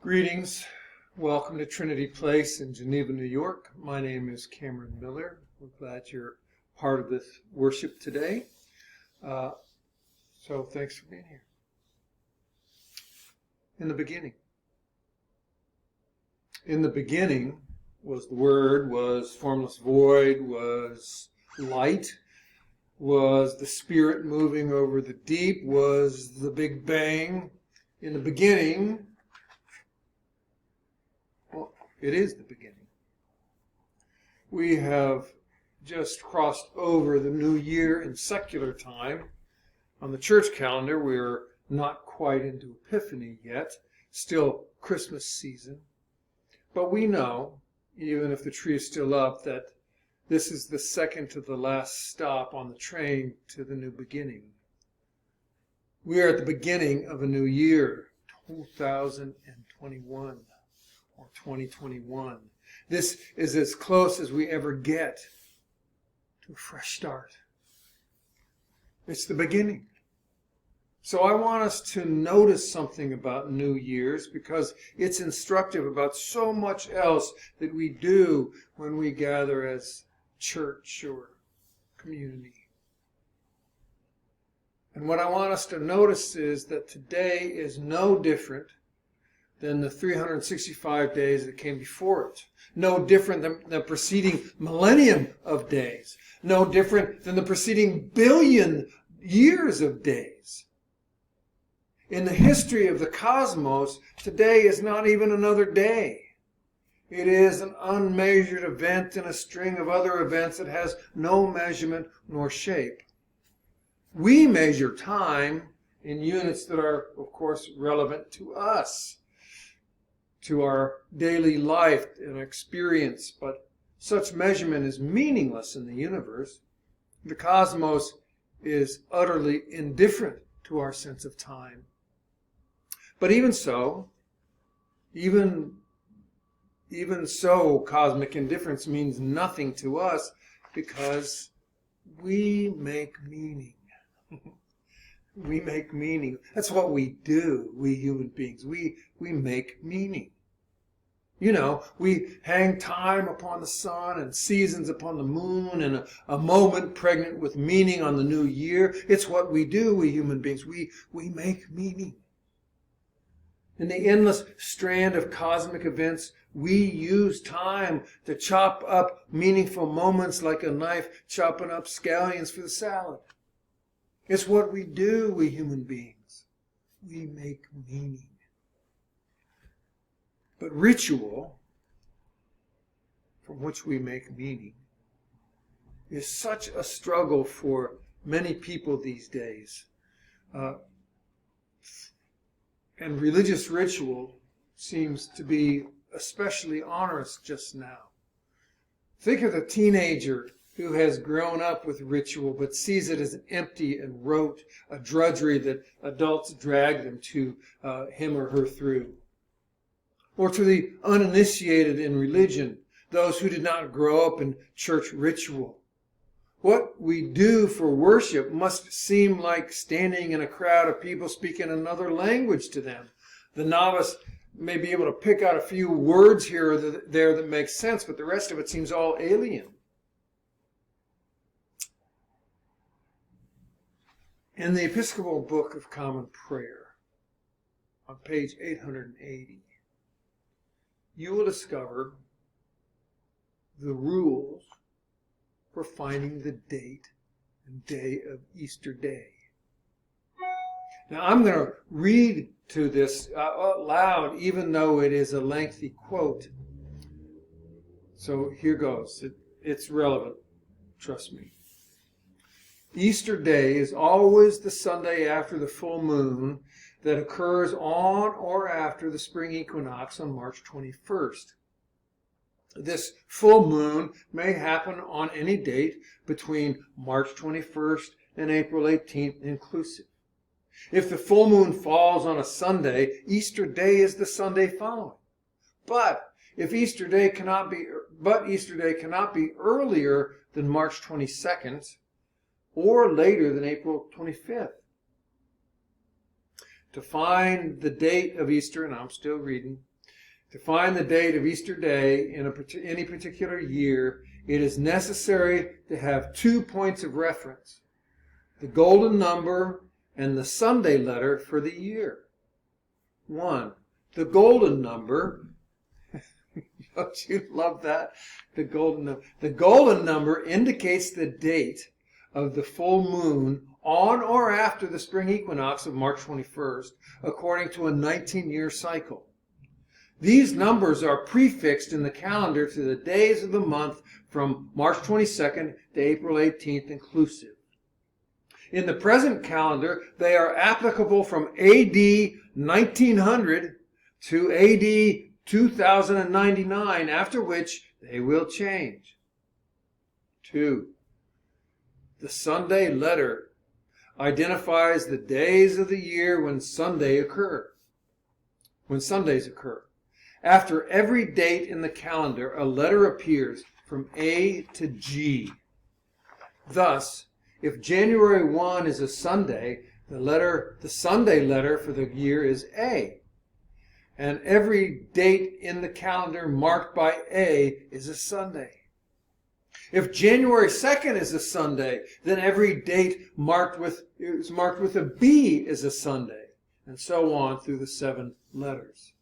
Greetings. Welcome to Trinity Place in Geneva, New York. My name is Cameron Miller. We're glad you're part of this worship today. So thanks for being here. In the beginning. In the beginning was the Word, was formless void, was light, was the Spirit moving over the deep, was the Big Bang. In the beginning, it is the beginning. We have just crossed over the new year in secular time. On the church calendar, we're not quite into Epiphany yet, still Christmas season. But we know, even if the tree is still up, that this is the second to the last stop on the train to the new beginning. We are at the beginning of a new year, 2021. Or 2021. This is as close as we ever get to a fresh start. It's the beginning. So I want us to notice something about New Year's because it's instructive about so much else that we do when we gather as church or community. And what I want us to notice is that today is no different than the 365 days that came before it. No different than the preceding millennium of days. No different than the preceding billion years of days. In the history of the cosmos, today is not even another day. It is an unmeasured event in a string of other events that has no measurement nor shape. We measure time in units that are, of course, relevant to us, to our daily life and experience, but such measurement is meaningless in the universe. The cosmos is utterly indifferent to our sense of time. But even so, cosmic indifference means nothing to us because we make meaning. We make meaning. That's what we do, we human beings. We make meaning. You know, we hang time upon the sun and seasons upon the moon and a moment pregnant with meaning on the new year. It's what we do, we human beings. We make meaning. In the endless strand of cosmic events, we use time to chop up meaningful moments like a knife chopping up scallions for the salad. It's what we do, we human beings. We make meaning. But ritual, from which we make meaning, is such a struggle for many people these days. And religious ritual seems to be especially onerous just now. Think of the teenager who has grown up with ritual but sees it as empty and rote, a drudgery that adults drag them to him or her through. Or to the uninitiated in religion, those who did not grow up in church ritual. What we do for worship must seem like standing in a crowd of people speaking another language to them. The novice may be able to pick out a few words here or there that make sense, but the rest of it seems all alien. In the Episcopal Book of Common Prayer, on page 880, you will discover the rules for finding the date and day of Easter Day. Now I'm going to read to this out loud, even though it is a lengthy quote. So here goes. It's relevant. Trust me. Easter Day is always the Sunday after the full moon that occurs on or after the spring equinox on March 21st. This full moon may happen on any date between March 21st and April 18th inclusive. If the full moon falls on a Sunday, Easter Day is the Sunday following. But Easter Day cannot be earlier than March 22nd or later than April 25th. To find the date of Easter, and I'm still reading, To find the date of Easter Day in any particular year, it is necessary to have 2 points of reference: the golden number and the Sunday letter for the year. 1. The golden number. Don't you love that? The golden number. The golden number indicates the date of the full moon on or after the spring equinox of March 21st, according to a 19-year cycle. These numbers are prefixed in the calendar to the days of the month from March 22nd to April 18th inclusive. In the present calendar, they are applicable from AD 1900 to AD 2099, after which they will change. 2. The Sunday letter identifies the days of the year when Sundays occur. After every date in the calendar, a letter appears from A to G. Thus, if January 1 is a Sunday, the Sunday letter for the year is A. And every date in the calendar marked by A is a Sunday. If January 2nd is a Sunday, then every date marked with a B is a Sunday, and so on through the 7 letters.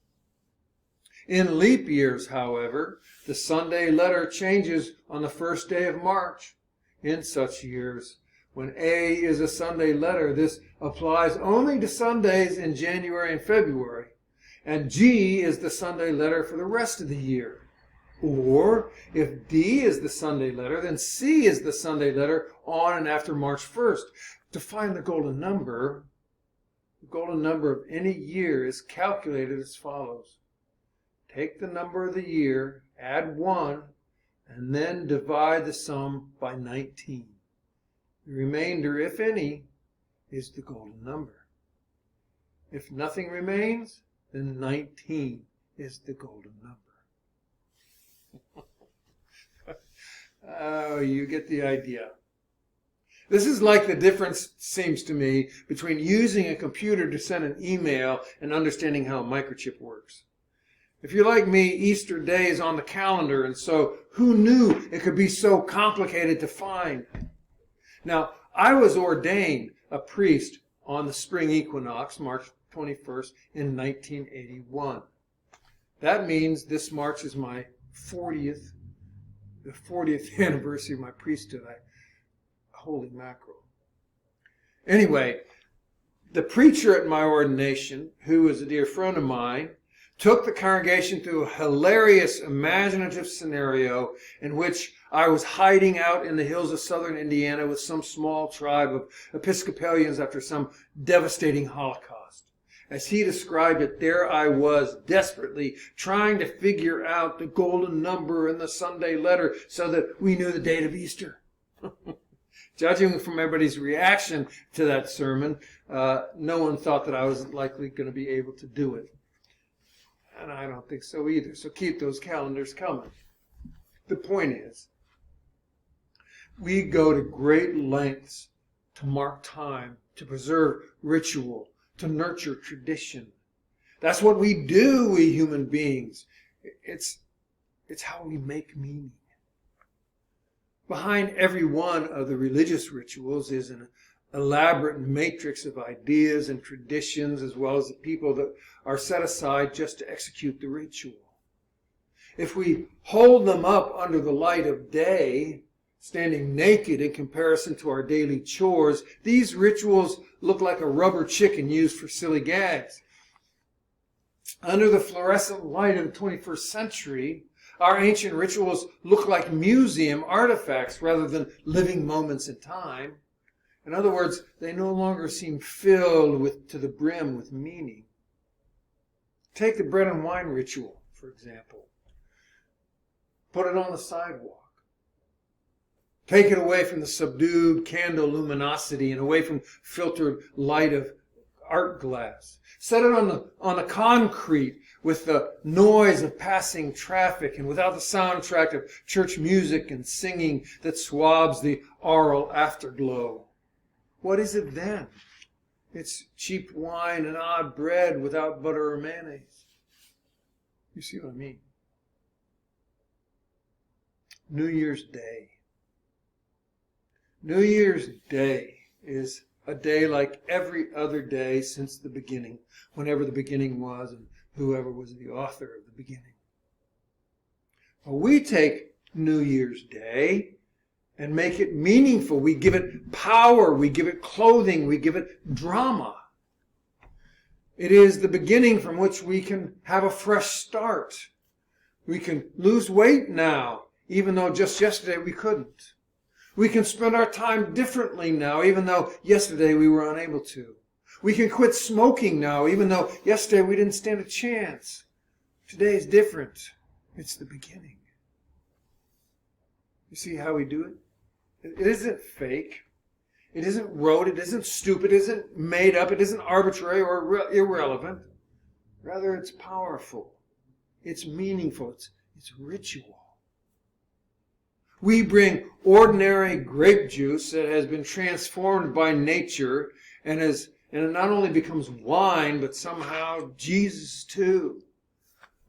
In leap years, however, the Sunday letter changes on the first day of March. In such years, when A is a Sunday letter, this applies only to Sundays in January and February, and G is the Sunday letter for the rest of the year. Or, if D is the Sunday letter, then C is the Sunday letter on and after March 1st. To find the golden number of any year is calculated as follows. Take the number of the year, add 1, and then divide the sum by 19. The remainder, if any, is the golden number. If nothing remains, then 19 is the golden number. Oh, you get the idea. This is like the difference, seems to me, between using a computer to send an email and understanding how a microchip works. If you're like me, Easter Day is on the calendar, and so who knew it could be so complicated to find? Now, I was ordained a priest on the spring equinox, March 21st, in 1981. That means this March is my 40th anniversary of my priesthood. Holy mackerel. Anyway, the preacher at my ordination, who was a dear friend of mine, took the congregation through a hilarious imaginative scenario in which I was hiding out in the hills of southern Indiana with some small tribe of Episcopalians after some devastating Holocaust. As he described it, there I was desperately trying to figure out the golden number in the Sunday letter so that we knew the date of Easter. Judging from everybody's reaction to that sermon, no one thought that I was likely going to be able to do it. And I don't think so either. So keep those calendars coming. The point is, we go to great lengths to mark time, to preserve ritual, to nurture tradition. That's what we do, we human beings. It's how we make meaning. Behind every one of the religious rituals is an elaborate matrix of ideas and traditions, as well as the people that are set aside just to execute the ritual. If we hold them up under the light of day, standing naked in comparison to our daily chores, these rituals look like a rubber chicken used for silly gags. Under the fluorescent light of the 21st century, our ancient rituals look like museum artifacts rather than living moments in time. In other words, they no longer seem filled to the brim with meaning. Take the bread and wine ritual, for example. Put it on the sidewalk. Take it away from the subdued candle luminosity and away from filtered light of art glass. Set it on the concrete with the noise of passing traffic and without the soundtrack of church music and singing that swabs the aural afterglow. What is it then? It's cheap wine and odd bread without butter or mayonnaise. You see what I mean? New Year's Day. New Year's Day is a day like every other day since the beginning, whenever the beginning was and whoever was the author of the beginning. Well, we take New Year's Day and make it meaningful. We give it power, we give it clothing, we give it drama. It is the beginning from which we can have a fresh start. We can lose weight now, even though just yesterday we couldn't. We can spend our time differently now, even though yesterday we were unable to. We can quit smoking now, even though yesterday we didn't stand a chance. Today is different. It's the beginning. You see how we do it? It isn't fake. It isn't rote. It isn't stupid. It isn't made up. It isn't arbitrary or irrelevant. Rather, it's powerful. It's meaningful. It's ritual. We bring ordinary grape juice that has been transformed by nature and it not only becomes wine, but somehow Jesus too.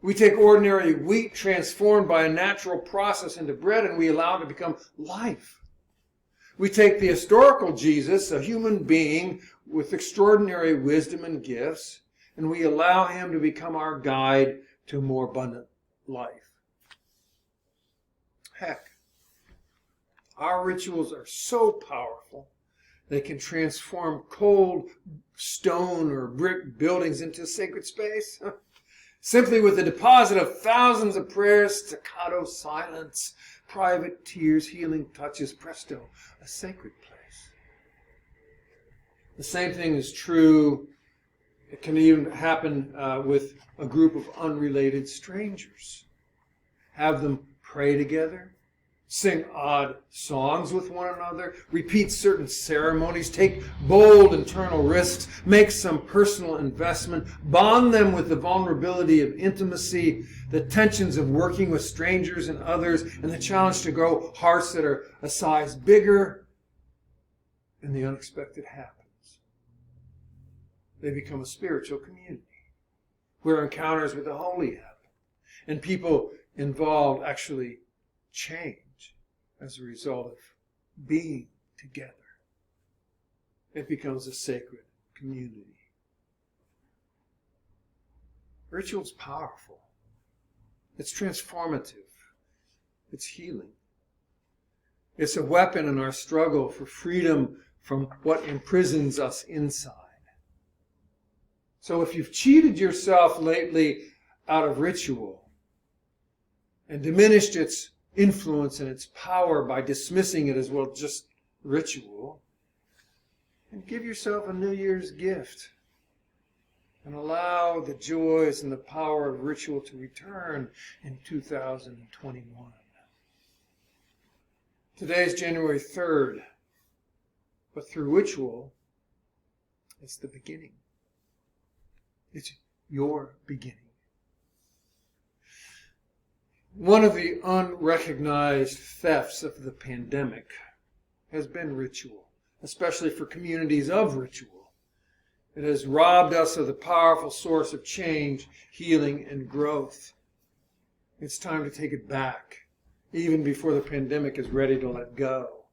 We take ordinary wheat transformed by a natural process into bread and we allow it to become life. We take the historical Jesus, a human being with extraordinary wisdom and gifts, and we allow him to become our guide to a more abundant life. Heck, our rituals are so powerful, they can transform cold stone or brick buildings into sacred space. Simply with the deposit of thousands of prayers, staccato silence, private tears, healing touches, presto, a sacred place. The same thing is true. It can even happen with a group of unrelated strangers. Have them pray together, sing odd songs with one another, repeat certain ceremonies, take bold internal risks, make some personal investment, bond them with the vulnerability of intimacy, the tensions of working with strangers and others, and the challenge to grow hearts that are a size bigger, and the unexpected happens. They become a spiritual community where encounters with the holy happen, and people involved actually change as a result of being together. It becomes a sacred community. Ritual's powerful. It's transformative. It's healing. It's a weapon in our struggle for freedom from what imprisons us inside. So if you've cheated yourself lately out of ritual and diminished its influence and its power by dismissing it as, well, just ritual, and give yourself a New Year's gift and allow the joys and the power of ritual to return in 2021. Today is January 3rd, but through ritual, it's the beginning. It's your beginning. One of the unrecognized thefts of the pandemic has been ritual, especially for communities of ritual. It has robbed us of the powerful source of change, healing, and growth. It's time to take it back, even before the pandemic is ready to let go.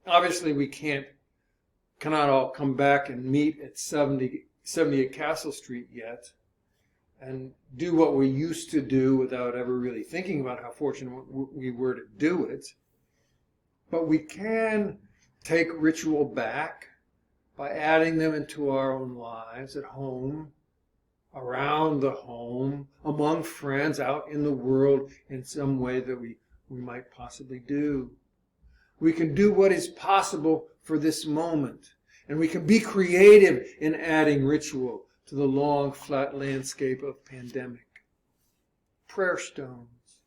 Obviously, we cannot all come back and meet at 70 at Castle Street yet and do what we used to do without ever really thinking about how fortunate we were to do it. But we can take ritual back by adding them into our own lives at home, around the home, among friends, out in the world in some way that we might possibly do. We can do what is possible for this moment, and we can be creative in adding ritual to the long, flat landscape of pandemic. Prayer stones,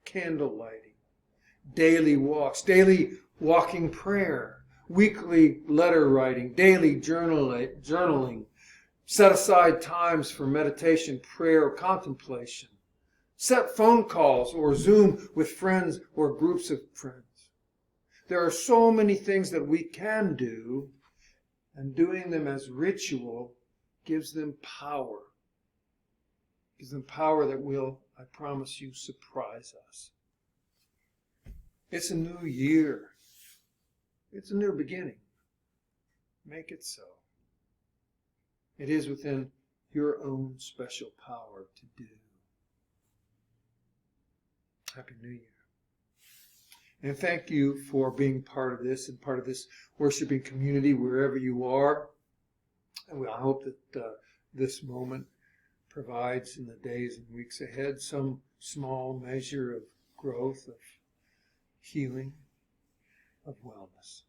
candle lighting, daily walks, daily walking prayer, weekly letter writing, daily journaling, set aside times for meditation, prayer, or contemplation, set phone calls or Zoom with friends or groups of friends. There are so many things that we can do, and doing them as ritual gives them power, Gives them power that will, I promise you, surprise us. It's a new year. It's a new beginning. Make it so. It is within your own special power to do. Happy New Year. And thank you for being part of this and part of this worshiping community wherever you are. And I hope that this moment provides in the days and weeks ahead some small measure of growth, of healing, of wellness.